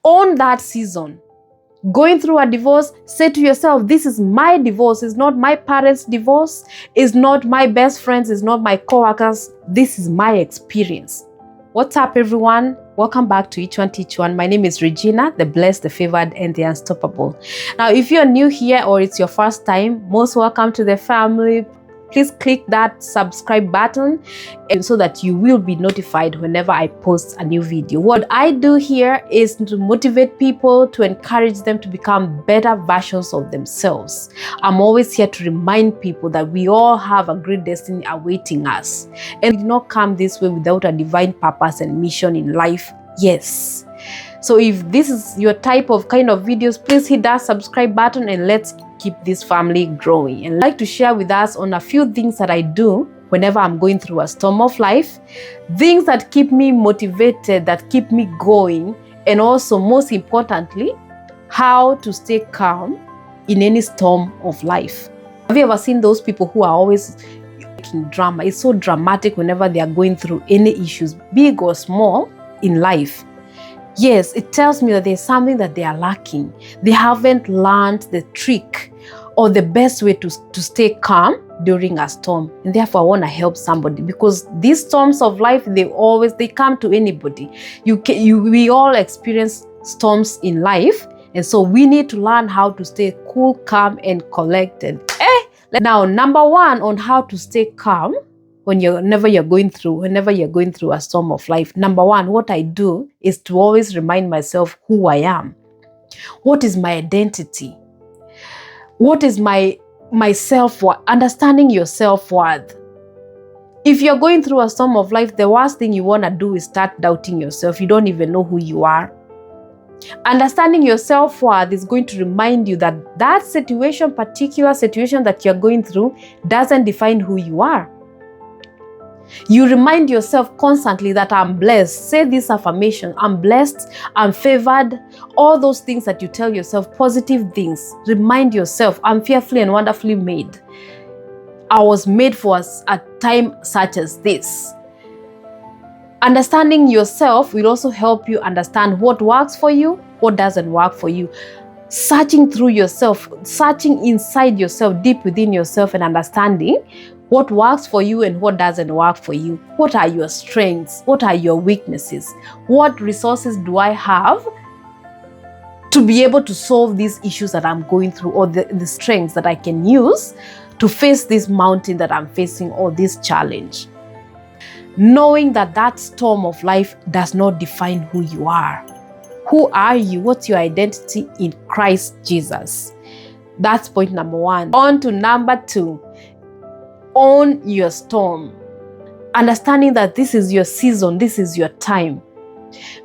Own that season. Going through a divorce, say to yourself, this is my divorce. It's not my parents' divorce. It's not my best friends. It's not my co-workers. This is my experience. What's up, everyone? Welcome back to Each One Teach One. My name is Regina, the blessed, the favored, and the unstoppable. Now, if you're new here or it's your first time, most welcome to the family. Please click that subscribe button and so that you will be notified whenever I post a new video. What I do here is to motivate people, to encourage them to become better versions of themselves. I'm always here to remind people that we all have a great destiny awaiting us. And we did not come this way without a divine purpose and mission in life. Yes. So if this is your type of kind of videos, please hit that subscribe button and let's keep this family growing. And I'd like to share with us on a few things that I do whenever I'm going through a storm of life, things that keep me motivated, that keep me going, and also most importantly, how to stay calm in any storm of life. Have you ever seen those people who are always making drama? It's so dramatic whenever they are going through any issues, big or small, in life. Yes, it tells me that there's something that they are lacking. They haven't learned the trick or the best way to stay calm during a storm. And therefore, I want to help somebody, because these storms of life, they come to anybody. We all experience storms in life. And so we need to learn how to stay cool, calm, and collected. Now, number one on how to stay calm whenever you're going through a storm of life. Number one, what I do is to always remind myself who I am. What is my identity? What is my self-worth? Understanding your self-worth. If you're going through a storm of life, the worst thing you want to do is start doubting yourself. You don't even know who you are. Understanding your self-worth is going to remind you that particular situation that you're going through doesn't define who you are. You remind yourself constantly that I'm blessed. Say this affirmation: I'm blessed, I'm favored. All those things that you tell yourself, positive things. Remind yourself, I'm fearfully and wonderfully made. I was made for a time such as this. Understanding yourself will also help you understand what works for you, what doesn't work for you. Searching through yourself, searching inside yourself, deep within yourself, and understanding what works for you and what doesn't work for you. What are your strengths? What are your weaknesses? What resources do I have to be able to solve these issues that I'm going through, or the strengths that I can use to face this mountain that I'm facing, or this challenge? Knowing that storm of life does not define who you are. Who are you? What's your identity in Christ Jesus? That's point number one. On to number two. Own your storm. Understanding that this is your season, this is your time.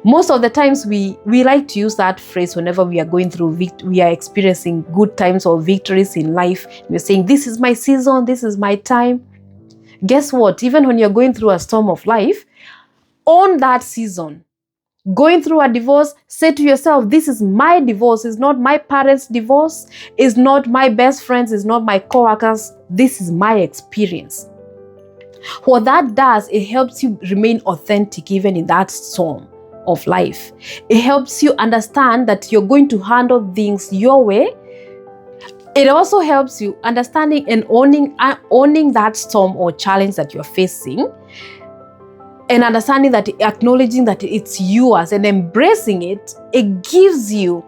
Most of the times we like to use that phrase whenever we are going through, we are experiencing good times or victories in life. We're saying, this is my season, this is my time. Guess what? Even when you're going through a storm of life, own that season. Going through a divorce, say to yourself, this is my divorce. It's not my parents' divorce. It's not my best friends. It's not my co-workers. This is my experience. What that does, it helps you remain authentic even in that storm of life. It helps you understand that you're going to handle things your way. It also helps you understanding and owning that storm or challenge that you're facing, and understanding that, acknowledging that it's yours and embracing it. It gives you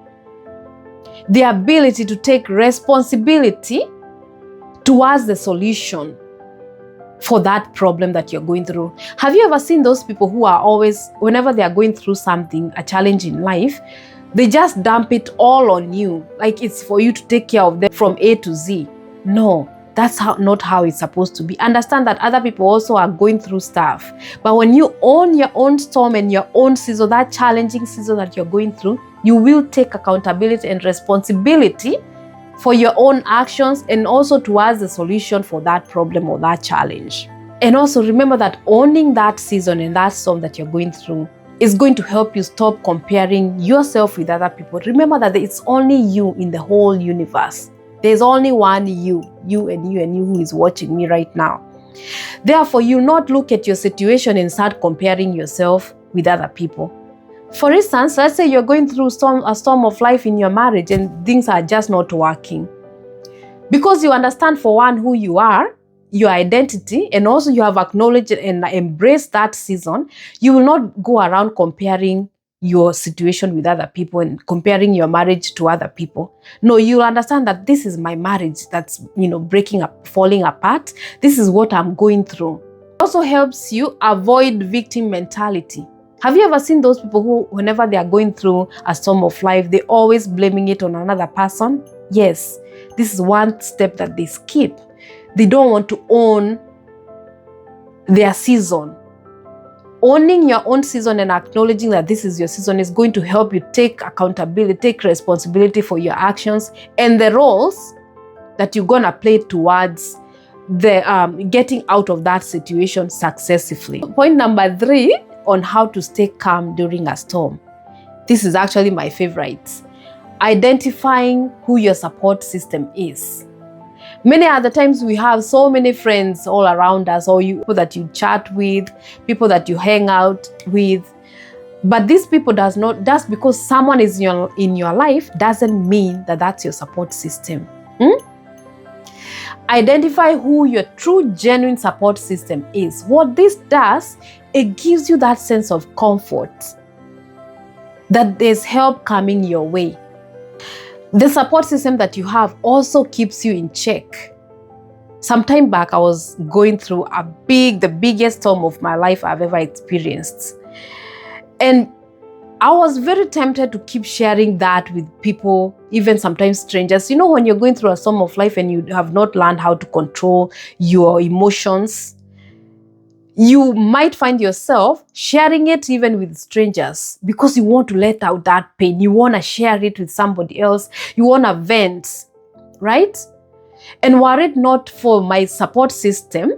the ability to take responsibility towards the solution for that problem that you're going through. Have you ever seen those people who are always, whenever they are going through something, a challenge in life, they just dump it all on you, like it's for you to take care of them from A to Z? No, that's not how it's supposed to be. Understand that other people also are going through stuff. But when you own your own storm and your own season, that challenging season that you're going through, you will take accountability and responsibility for your own actions and also towards the solution for that problem or that challenge. And also remember that owning that season and that storm that you're going through is going to help you stop comparing yourself with other people. Remember that it's only you in the whole universe. There's only one you and you who is watching me right now. Therefore, you not look at your situation and start comparing yourself with other people. For instance, let's say you're going through a storm of life in your marriage and things are just not working. Because you understand, for one, who you are, your identity, and also you have acknowledged and embraced that season, you will not go around comparing your situation with other people and comparing your marriage to other people. No, you understand that this is my marriage that's, breaking up, falling apart. This is what I'm going through. It also helps you avoid victim mentality. Have you ever seen those people who, whenever they are going through a storm of life, they're always blaming it on another person? Yes, this is one step that they skip. They don't want to own their season. Owning your own season and acknowledging that this is your season is going to help you take accountability, take responsibility for your actions and the roles that you're going to play towards the getting out of that situation successfully. Point number 3 on how to stay calm during a storm. This is actually my favorite. Identifying who your support system is. Many other times we have so many friends all around us, or people that you chat with, people that you hang out with. But these people just because someone is in your life doesn't mean that that's your support system. Identify who your true, genuine support system is. What this does, it gives you that sense of comfort, that there's help coming your way. The support system that you have also keeps you in check. Some time back, I was going through the biggest storm of my life I've ever experienced. And I was very tempted to keep sharing that with people, even sometimes strangers. When you're going through a storm of life and you have not learned how to control your emotions, you might find yourself sharing it even with strangers because you want to let out that pain. You want to share it with somebody else. You want to vent, right? And were it not for my support system,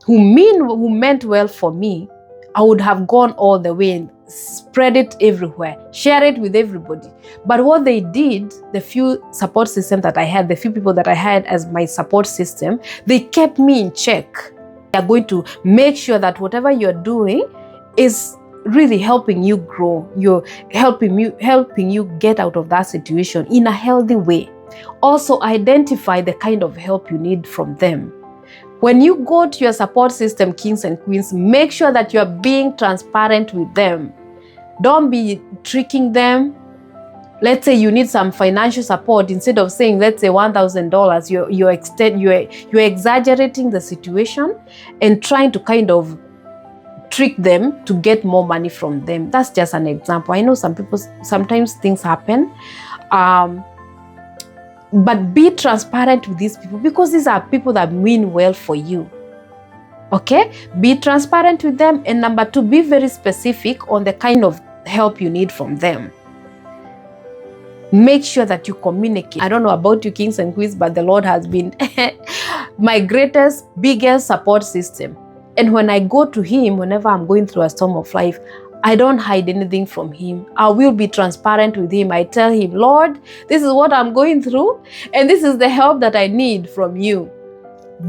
who meant well for me, I would have gone all the way and spread it everywhere, share it with everybody. But what they did, the few support system that I had, the few people that I had as my support system, they kept me in check. They are going to make sure that whatever you're doing is really helping you grow. You're helping you get out of that situation in a healthy way. Also, identify the kind of help you need from them. When you go to your support system, kings and queens, make sure that you're being transparent with them. Don't be tricking them. Let's say you need some financial support. Instead of saying, let's say $1,000, you're exaggerating the situation and trying to kind of trick them to get more money from them. That's just an example. I know sometimes things happen. But be transparent with these people because these are people that mean well for you. Okay? Be transparent with them. And number 2, be very specific on the kind of help you need from them. Make sure that you communicate. I don't know about you, kings and queens, but the Lord has been my biggest support system. And when I go to Him, whenever I'm going through a storm of life, I don't hide anything from Him. I will be transparent with Him. I tell Him, Lord, this is what I'm going through, and this is the help that I need from you.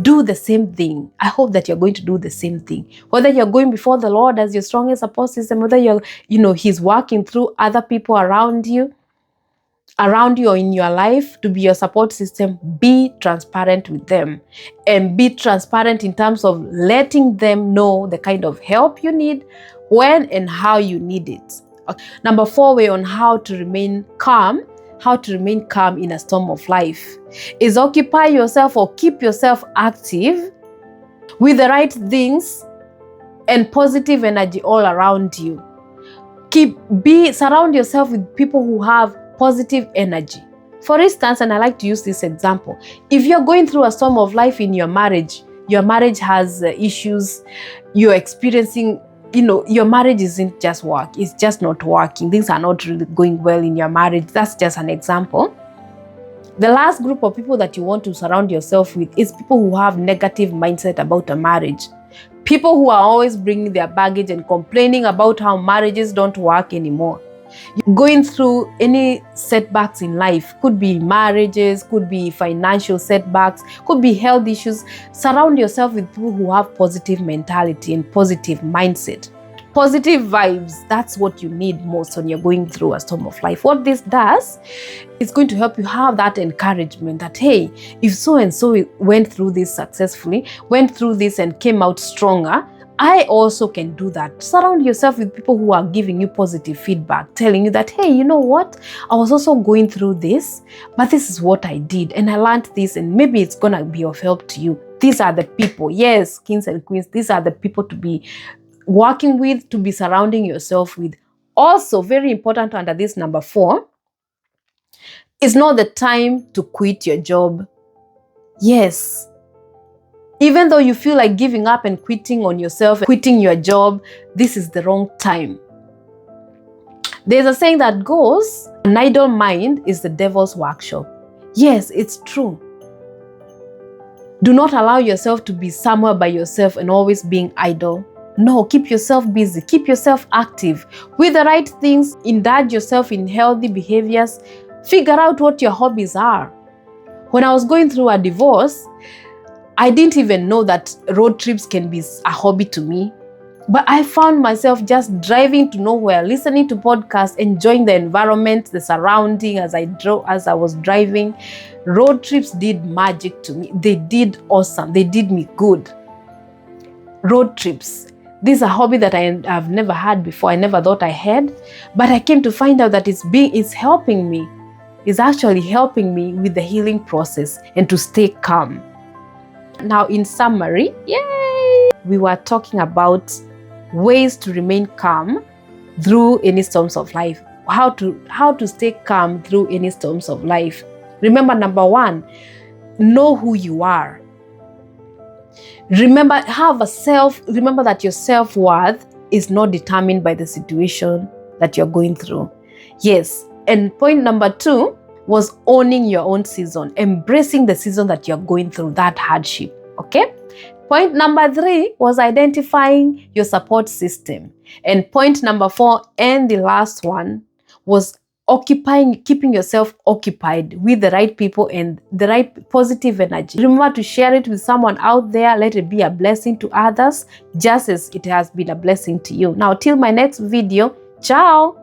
Do the same thing. I hope that you're going to do the same thing. Whether you're going before the Lord as your strongest support system, whether He's working through other people around you or in your life to be your support system, be transparent with them. And be transparent in terms of letting them know the kind of help you need, when and how you need it. Number 4 way on how to remain calm in a storm of life is occupy yourself or keep yourself active with the right things and positive energy all around you. Surround yourself with people who have positive energy. For instance, and I like to use this example, if you're going through a storm of life in your marriage has issues, you're experiencing, your marriage isn't just work, it's just not working. Things are not really going well in your marriage. That's just an example. The last group of people that you want to surround yourself with is people who have negative mindset about a marriage. People who are always bringing their baggage and complaining about how marriages don't work anymore. Going through any setbacks in life, could be marriages, could be financial setbacks, could be health issues. Surround yourself with people who have positive mentality and positive mindset. Positive vibes, that's what you need most when you're going through a storm of life. What this does, it's going to help you have that encouragement that, hey, if so and so went through this successfully, went through this and came out stronger, I also can do that. Surround yourself with people who are giving you positive feedback, telling you that, hey, you know what? I was also going through this, but this is what I did, and I learned this, and maybe it's gonna be of help to you. These are the people, yes, kings and queens, these are the people to be working with, to be surrounding yourself with. Also, very important under this number 4, it's not the time to quit your job. Yes, even though you feel like giving up and quitting on yourself, quitting your job, this is the wrong time. There's a saying that goes, an idle mind is the devil's workshop. Yes, it's true. Do not allow yourself to be somewhere by yourself and always being idle. No, keep yourself busy, keep yourself active with the right things, indulge yourself in healthy behaviors, figure out what your hobbies are. When I was going through a divorce, I didn't even know that road trips can be a hobby to me. But I found myself just driving to nowhere, listening to podcasts, enjoying the environment, the surrounding as I was driving. Road trips did magic to me. They did awesome. They did me good. Road trips. This is a hobby that I've never had before. I never thought I had, but I came to find out that it's helping me. It's actually helping me with the healing process and to stay calm. Now, in summary, yay! We were talking about ways to remain calm through any storms of life. How to stay calm through any storms of life. Remember, number 1, know who you are. Remember that your self-worth is not determined by the situation that you're going through. Yes. And point number 2 was owning your own season, embracing the season that you're going through, that hardship. Okay? Point number 3 was identifying your support system. And point number 4, and the last one, was keeping yourself occupied with the right people and the right positive energy. Remember to share it with someone out there. Let it be a blessing to others, just as it has been a blessing to you. Now, till my next video, ciao.